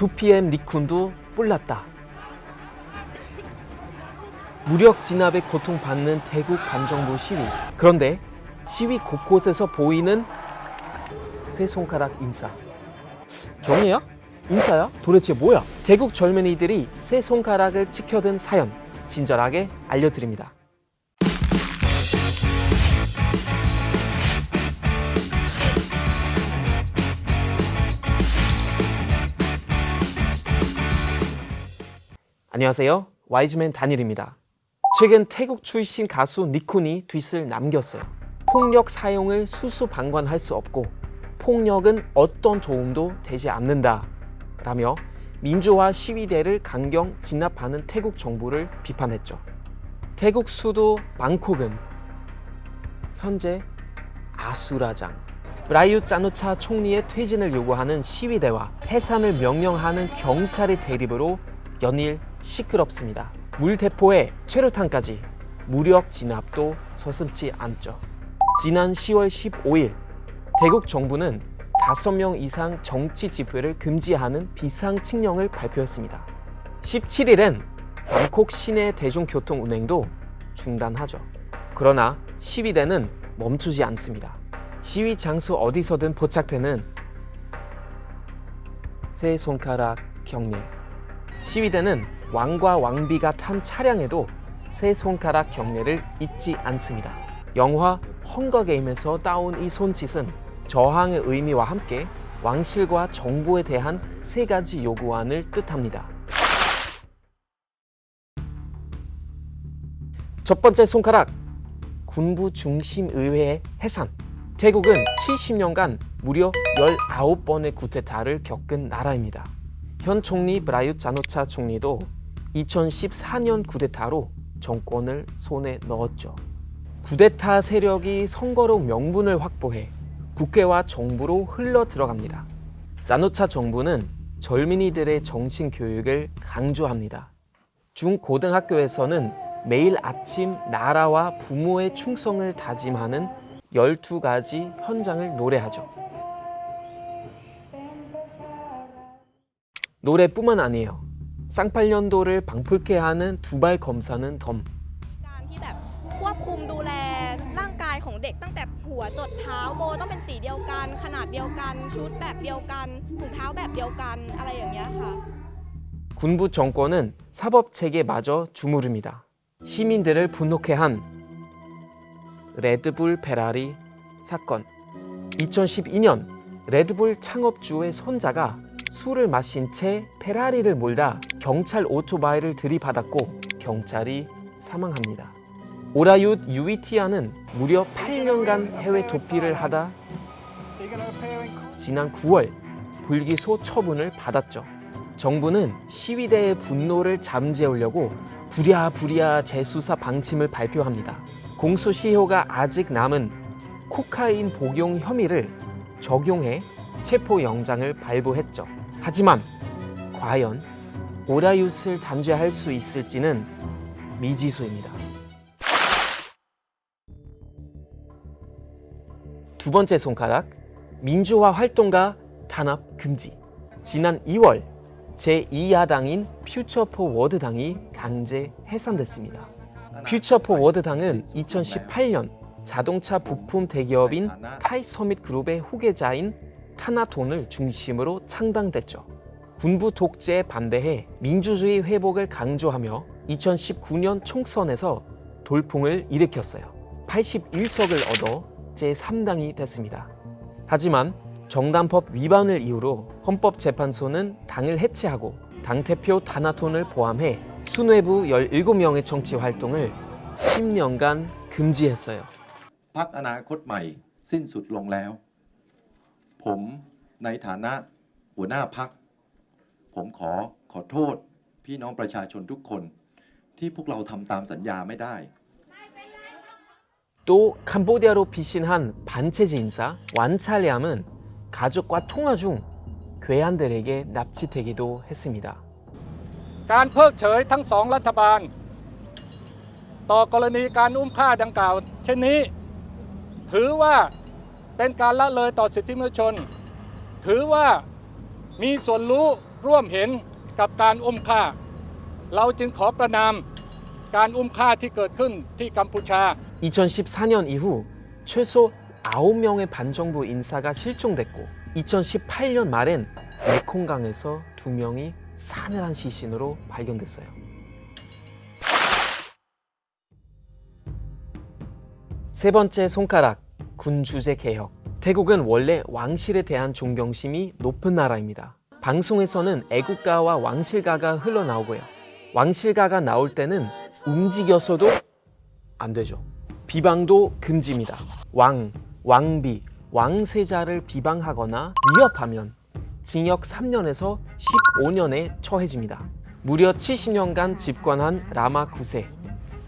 2PM 니쿤도 몰랐다. 무력 진압에 고통받는 태국 반정부 시위. 그런데 시위 곳곳에서 보이는 세 손가락 인사. 경례야? 인사야? 도대체 뭐야? 태국 젊은이들이 세 손가락을 치켜든 사연 친절하게 알려드립니다. 안녕하세요. 와이즈맨 다닐입니다. 최근 태국 출신 가수 니쿤이 트윗을 남겼어요. 폭력 사용을 수수방관할 수 없고 폭력은 어떤 도움도 되지 않는다 라며 민주화 시위대를 강경 진압하는 태국 정부를 비판했죠. 태국 수도 방콕은 현재 아수라장, 브라윳 짜누차 총리의 퇴진을 요구하는 시위대와 해산을 명령하는 경찰의 대립으로 연일 시끄럽습니다. 물대포에 최루탄까지 무력 진압도 서슴지 않죠. 지난 10월 15일 태국 정부는 5명 이상 정치 집회를 금지하는 비상칙령을 발표했습니다. 17일엔 방콕 시내 대중교통 운행도 중단하죠. 그러나 시위대는 멈추지 않습니다. 시위 장소 어디서든 포착되는 세 손가락 경례. 시위대는 왕과 왕비가 탄 차량에도 세 손가락 경례를 잊지 않습니다. 영화 헝거게임에서 따온 이 손짓은 저항의 의미와 함께 왕실과 정부에 대한 3가지 요구안을 뜻합니다. 첫 번째 손가락, 군부 중심 의회의 해산. 태국은 70년간 무려 19번의 쿠데타를 겪은 나라입니다. 현 총리 브라윳 짜누차 총리도 2014년 쿠데타로 정권을 손에 넣었죠. 쿠데타 세력이 선거로 명분을 확보해 국회와 정부로 흘러 들어갑니다. 짜누차 정부는 젊은이들의 정신 교육을 강조합니다. 중고등학교에서는 매일 아침 나라와 부모의 충성을 다짐하는 12가지 현장을 노래하죠. 노래뿐만 아니에요. 쌍팔년도를 방불케 하는 두발 검사는 덤. การที่แบบควบคุมดูแลร่างกายของเด็กตั้งแต่หัวจดเท้าโบต้องเป็นสีเดียวกันขนาดเดียวกันชุดแบบเดียวกันถุงเท้าแบบเดียวกันอะไรอย่างเงี้ยค่ะ 군부 정권은 사법 체계마저 주무릅니다. 시민들을 분노케 한 레드불 페라리 사건. 2012년 레드불 창업주의 손자가 술을 마신 채 페라리를 몰다 경찰 오토바이를 들이받았고 경찰이 사망합니다. 오라윳 유이티아는 무려 8년간 해외 도피를 하다 지난 9월 불기소 처분을 받았죠. 정부는 시위대의 분노를 잠재우려고 부랴부랴 재수사 방침을 발표합니다. 공소시효가 아직 남은 코카인 복용 혐의를 적용해 체포영장을 발부했죠. 하지만 과연 오라윳을 단죄할 수 있을지는 미지수입니다. 두 번째 손가락, 민주화 활동가 탄압 금지. 지난 2월 제2야당인 퓨처포워드당이 강제 해산됐습니다. 퓨처포워드당은 2018년 자동차 부품 대기업인 타이서밋 그룹의 후계자인 타나톤을 중심으로 창당됐죠. 군부 독재에 반대해 민주주의 회복을 강조하며 2019년 총선에서 돌풍을 일으켰어요. 81석을 얻어 제3당이 됐습니다. 하지만 정당법 위반을 이유로 헌법재판소는 당을 해체하고 당대표 타나톤을 포함해 수뇌부 17명의 정치 활동을 10년간 금지했어요. พรรคอนาคตใหม่สิ้นสุดลงแล้ว ผมในฐานะหัวหน้าพรรคผมขอโทษพี่น้องประชาชนทุกคนที่พวกเราทำตามสัญญาไม่ได้ 또 캄보디아로 피신한 반체제 인사 완찰리암은 가족과 통화 중 괴한들에게 납치되기도 했습니다. การเพิกเฉยทั้งสองรัฐบาลต่อกรณีการอุ้มฆ่าดังกล่าวเช่นนี้ถือว่าเป็นการละเลยต่อสิทธิมนุษยชนถือว่า มีส่วนรู้ร่วมเห็นกับการอุ้มฆ่าเราจึงขอประนามการอุ้มฆ่าที่เกิดขึ้นที่กัมพูชา 2014년 이후 최소 9명의 반정부 인사가 실종됐고 2018년 말엔 메콩강에서 2명이 사늘한 시신으로 발견됐어요. 세 번째 손가락, 군주제 개혁. 태국은 원래 왕실에 대한 존경심이 높은 나라입니다. 방송에서는 애국가와 왕실가가 흘러나오고요. 왕실가가 나올 때는 움직여서도 안 되죠. 비방도 금지입니다. 왕, 왕비, 왕세자를 비방하거나 위협하면 징역 3년에서 15년에 처해집니다. 무려 70년간 집권한 라마 9세.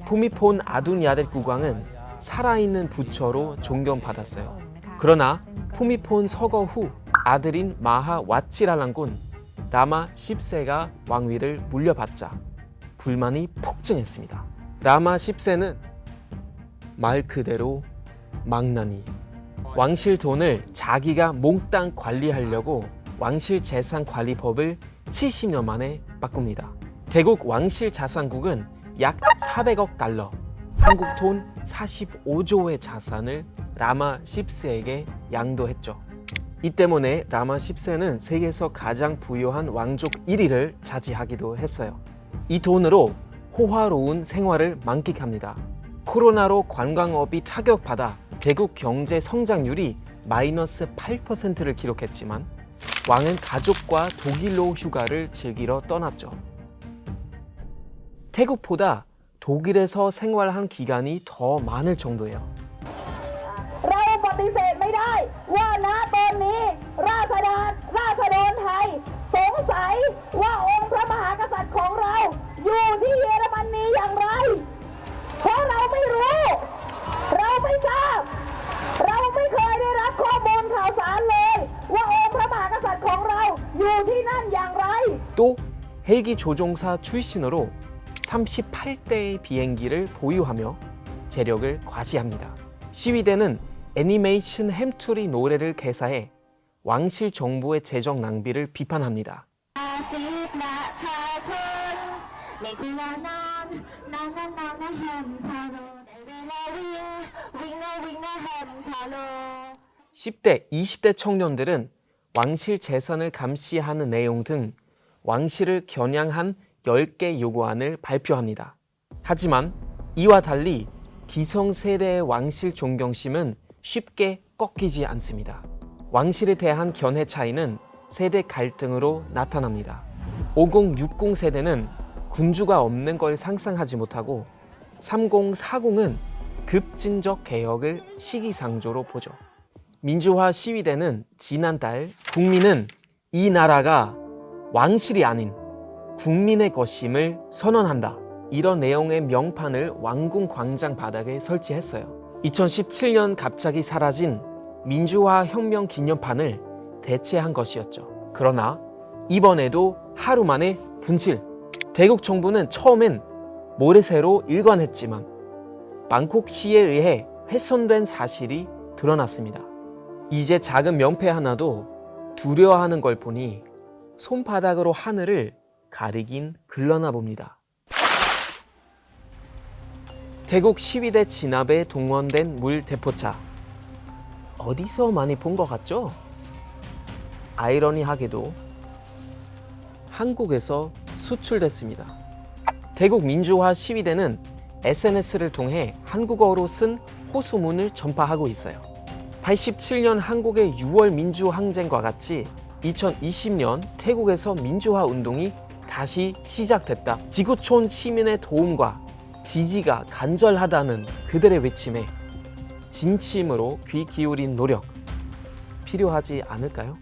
푸미폰 아둔야뎃 국왕은 살아있는 부처로 존경받았어요. 그러나 푸미폰 서거 후 아들인 마하 와치랄랑군 라마 10세가 왕위를 물려받자 불만이 폭증했습니다. 라마 10세는 말 그대로 망나니. 왕실 돈을 자기가 몽땅 관리하려고 왕실 재산 관리법을 70년 만에 바꿉니다. 태국 왕실 자산국은 약 400억 달러, 한국 돈 45조의 자산을 라마 10세에게 양도했죠. 이 때문에 라마 10세는 세계에서 가장 부유한 왕족 1위를 차지하기도 했어요. 이 돈으로 호화로운 생활을 만끽합니다. 코로나로 관광업이 타격받아 대국 경제 성장률이 마이너스 8%를 기록했지만 왕은 가족과 독일로 휴가를 즐기러 떠났죠. 태국보다 독일에서 생활한 기간이 더 많을 정도예요. เราปฏิเสธไม่ได้ว่าณตอนนี้ราษฎรไทยสงสัยว่าองค์พระมหากษัตริย์ของเราอยู่ที่เยอรมนีอย่างไรเพราะเราไม่รู้เราไม่ทราบเราไม่เคยได้รับข้อมูลข่าวสารเลยว่าองค์พระมหากษัตริย์ของเราอยู่ที่นั่นอย่างไร 또 헬기 조종사 출신으로 38대의 비행기를 보유하며 재력을 과시합니다. 시위대는 애니메이션 햄투리 노래를 개사해 왕실 정부의 재정 낭비를 비판합니다. (10대, 20대) 청년들은 왕실 재산을 감시하는 내용 등 왕실을 겨냥한 10개 요구안을 발표합니다. 하지만 이와 달리 기성세대의 왕실 존경심은 쉽게 꺾이지 않습니다. 왕실에 대한 견해 차이는 세대 갈등으로 나타납니다. 5060 세대는 군주가 없는 걸 상상하지 못하고 3040은 급진적 개혁을 시기상조로 보죠. 민주화 시위대는 지난달 국민은 이 나라가 왕실이 아닌 국민의 것임을 선언한다. 이런 내용의 명판을 왕궁 광장 바닥에 설치했어요. 2017년 갑자기 사라진 민주화 혁명 기념판을 대체한 것이었죠. 그러나 이번에도 하루 만에 분실. 태국 정부는 처음엔 모래새로 일관했지만 방콕시에 의해 훼손된 사실이 드러났습니다. 이제 작은 명패 하나도 두려워하는 걸 보니 손바닥으로 하늘을 가리긴 글러나 봅니다. 태국 시위대 진압에 동원된 물 대포차. 어디서 많이 본 것 같죠? 아이러니하게도 한국에서 수출됐습니다. 태국 민주화 시위대는 SNS를 통해 한국어로 쓴 호소문을 전파하고 있어요. 87년 한국의 6월 민주항쟁과 같이 2020년 태국에서 민주화 운동이 다시 시작됐다. 지구촌 시민의 도움과 지지가 간절하다는 그들의 외침에 진심으로 귀 기울인 노력 필요하지 않을까요?